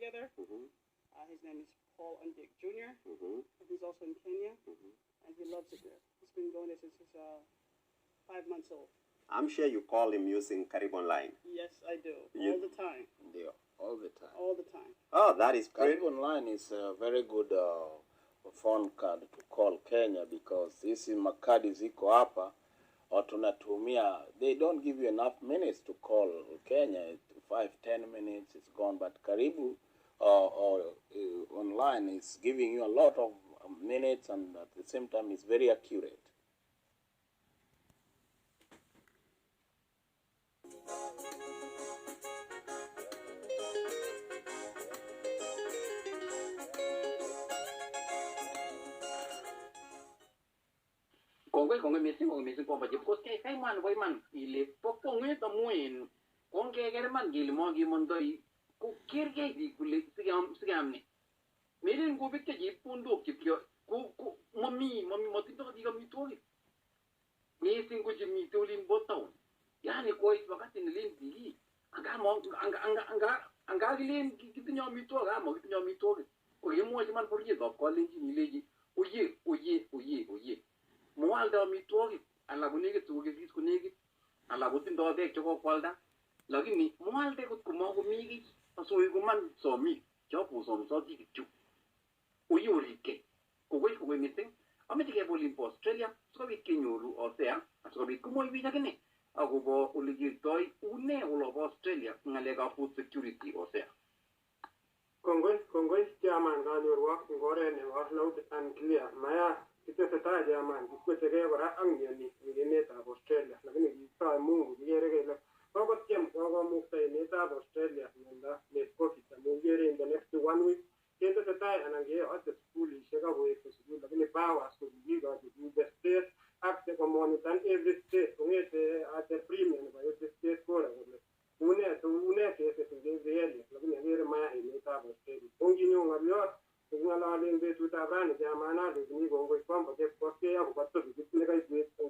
together. His name is Paul Undick Jr. And he's also in Kenya, and he loves it there. He's been going there since he's 5 months old. I'm sure you call him using Carib Online. Yes, I do. All the time. Yeah, all the time. All the time. Oh, that is great. Carib Online is a very good phone card to call Kenya because hizi makadi ziko hapa tunatumia. They don't give you enough minutes to call Kenya. 5-10 minutes is gone, but Karibu online is giving you a lot of minutes, and at the same time it's very accurate. Kongwe missing kwa baje because kay man way man ile pokongwe to muin kongke german gil mo gi mondoi ku kirge di kule sigamne mirin go bitte ji pundo kipyo ku mami motito diga mitoli missing ku jimi tolin botaw yani ko it wakati nilin dili anga mo anga gilin kitinyo mito ga mo kitinyo mito ko yemo man porje do ko lenji nileji oye Mualda mitwagi ala bunegi tuge gis kunegi ala butin do de choko kwalda lakini mualde kut kumogo migi aso iguman so mi chopu so di chu uyurike ko meeting ametike boli po Australia so bi kenyuru o sea aso bi kumo bi jakene agobo uligi toy une ulo Australia ngalega food security o sea Kongoi chairman ganyorwa ngore ne wa loud and clear maya kita seta jaman ko tege bara angni ni neta Australia lakini kita mungu yere le ko tem ko mu tai neta Australia nenda ne profit mu yere in the next 1 week kita seta anange at the school shega go to school lakini power so we got to do the state act the monitor every state ngete at the premium by the state ko une ke se ngeze lakini yere maya neta Australia ongi nyonga ngala lenge tutabran jamana de ni gongo kwamba ke poste ya kupato bitine kai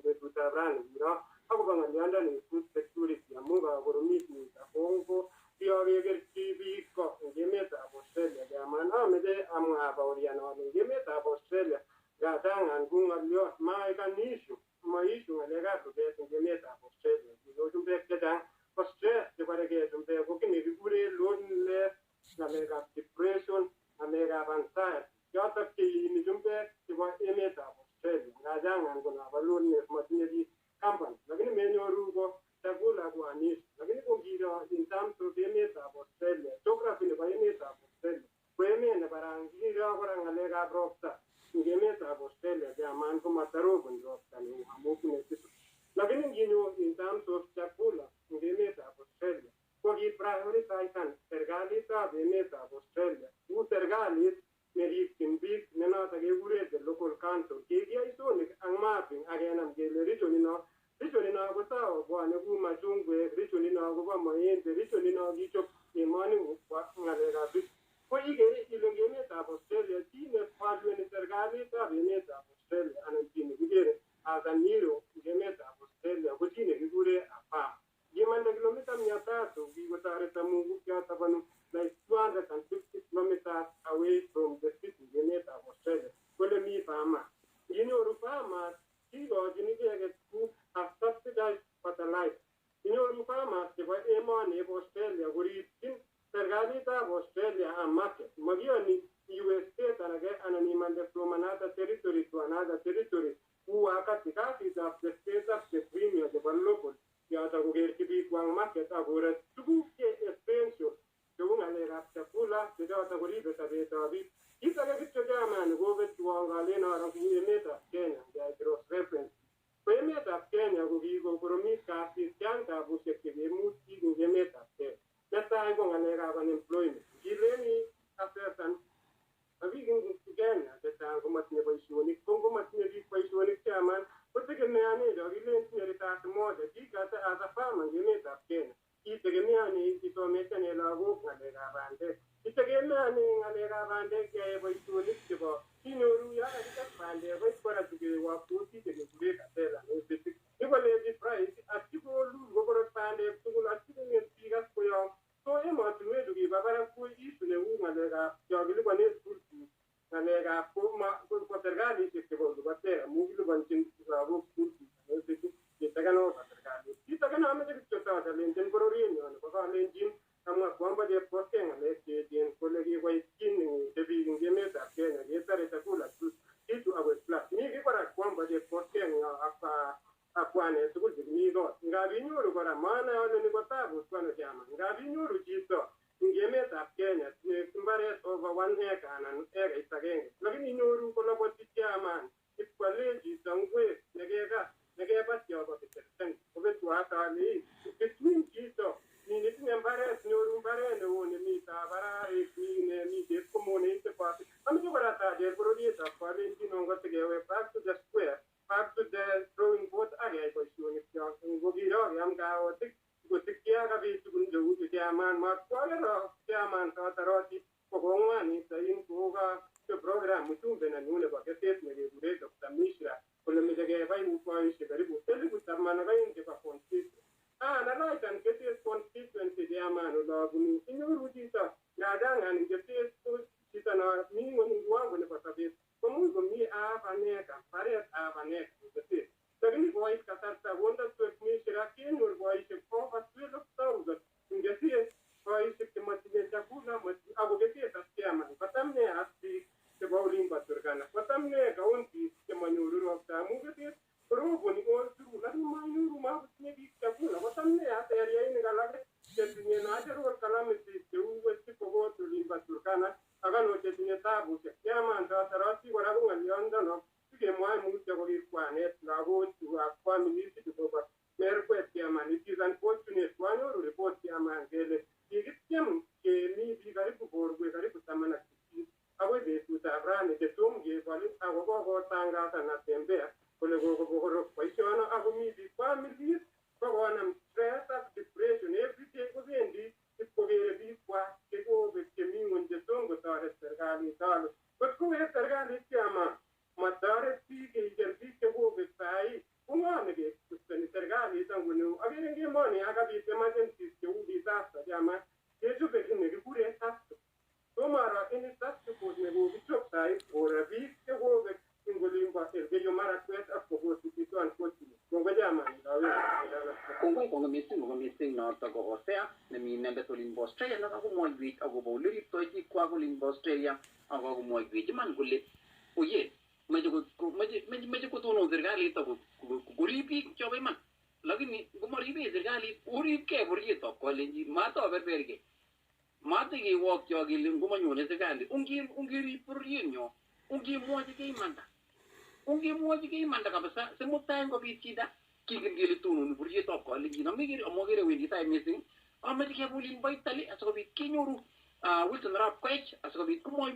de tutabran bira abu banga nyanda ni food security amuga goromiti ta kongo pio geger tv ko ngemeta Australia jamana mede amwa bauriana ngemeta Australia gatanga ngunga lyo mai kanishu maishu ngalega to de ngemeta Australia yo tumbe kedan Australia de barege tumbe ko kini rigure lonle ngalega depression amega avanzar yota ki ni jumbe kwa emeta Australia ngajanga ngona baluni matini company lakini menyoru ko chakula kwa nishi lakini kungira in terms of emeta Australia geography ni kwa emeta Australia kweme na barangira kwa ngalega brokta ngemeta Australia jaman ko mataro ndokta ni amuku ne kitu lakini nginyo in terms of chakula ngemeta Australia kwa ki prioritize serikali ta emeta Australia serikali merikin nena tage gure de local council ke dia iso ni ang mapping agena ngele region ino ko ta bo ne ku machungwe region ino ko ba mayende region ino gicho imani kwa ngale ga bi ko ige ilonge meta Australia tine kwalwe ni serikali ta meta Australia anantini gure azaniro meta Australia ko tine gure apa yemanda kilomita 300 gigo tareta mungu kya tabanu like 250 kilometers away from the city unit of Australia. Well, me farmer. You know, farmers, who have subsidized fertilizer. You know, farmers, they were in Australia, who is in Sergalita of Australia and market. Magioni, US state and again, and from another territory to another territory, who are cut the copies of the state of the premier, the local. Yata go get to be one market, I would to get expensive. Una le rapchapula se data goribe tabeta bi ita ke kicho jaman go vet wanga le na ro ki meta Kenya ya cross reference pe meta Kenya go gi go promis ka si tanta bu se ke mu ti go meta ke data go ngale ga ban employment gileni afertan abi ging Kenya data go matne paisioni kongo matne bi paisioni chairman pote ke me ane do gilen ti ta mo de di ka ta as a farmer meta Kenya itegemeani isomeshane lagok ngalekab bandek itegemeani ngalekab bandek yae boisionik chebo kinyoru ya kakitet bandek koit kora tukewa kutit nekekure katela nebetik ikolechi price asikolu kokorot bandek tugul asikonget biik as koyom so emotinwek chukibo barak ko isu neu Kenya mbaret over 1 acre anan acre agenge lakini inyoru kolaboti chairman ikwale chito ngwek nekebat yobo kisersen kobetu atali between chito nitinye mbaret nyoru mbaret neo nemi tabararik mi komone ite pati amicho kora tajer bororietab Kalenjin ongotekewe back to the square back to the drawing board agay boisionik kyok ngokiro yam kaotik kotikya kabit tugun cheu chairman makwagero chairman tataroti kokongwani sain koga program mchumbe na nyune kwa keset nekekure Dr. Mishra kole meche kebai ukwaishe karibu 10 kwa constituency nalaitan keset constituency chairman olabunu inyoru chito ngadangan keset chito na mingoni wangu nebo sabet komuch komi abaneka baret abaneka keset lakini koit kasarta wonda twek Mishra kenyor boisiek over 12,000 keset boisiek chematinye chakula ako keset as chairman kotamne as biik chebo Olimbo Turkana kotamne counties chemanyoru ropta amu keset koroboni all-through lakini manyoru makotinye biik chakula kotamne as area-inik alak chetinye natural calamities cheu West Pokot Olimbo Turkana akano chetinye tabusiek chairman tataroti kora ko ng'oliondono sikemwae mutyo kokikwanet lagochukab families chukobo Merkwet chairman it is unfortunate wanyoru report chairman kele kikityem kemi biik karibu borwe karibu 18 akoi betutab rani chetom kebol ako kokotangasan atembea kole kokoborok boisiono ako mi biik families kokonam stress ak depression everyday kobendi ipkokere biikwak chekobek chemi ng'ony chetom kotoret serikalit alo kot kowek serikalit chairman matoret biik keicher biik chekobek sai kong'o nekekustoni serikalit angoneu akere ngemoni akabit emergencies cheu disaster chairman kechobe kii nekikure task tomaro ini task force nekokichop sai kore biik chekobek ing Olimbo Elgeyo Marakwet ak Pokot Sikiton Kochi kongoi chairman kongoi missing noto ko Hosea nemi inendet Olimbo Australia nakakomwoiwech akobo ole riptoi biikwak Olimbo Australia akakomwoiwech iman kole oye meche kotonon serikalit korib biik chobo iman lakini ngomaribe serikalit uribkei bororietab Kalenjin matoberbergei matikewokyo kele ngomanyone serikali ungirib bororienyo ungimwochigei imanda kabisa simutai ngobit chita kingen kele tononi bororietab Kalenjin amokere wendi tai missing amache kebe Olimbo Italy asikobit kenyoru Wilson Arap Koech asikobit komwoi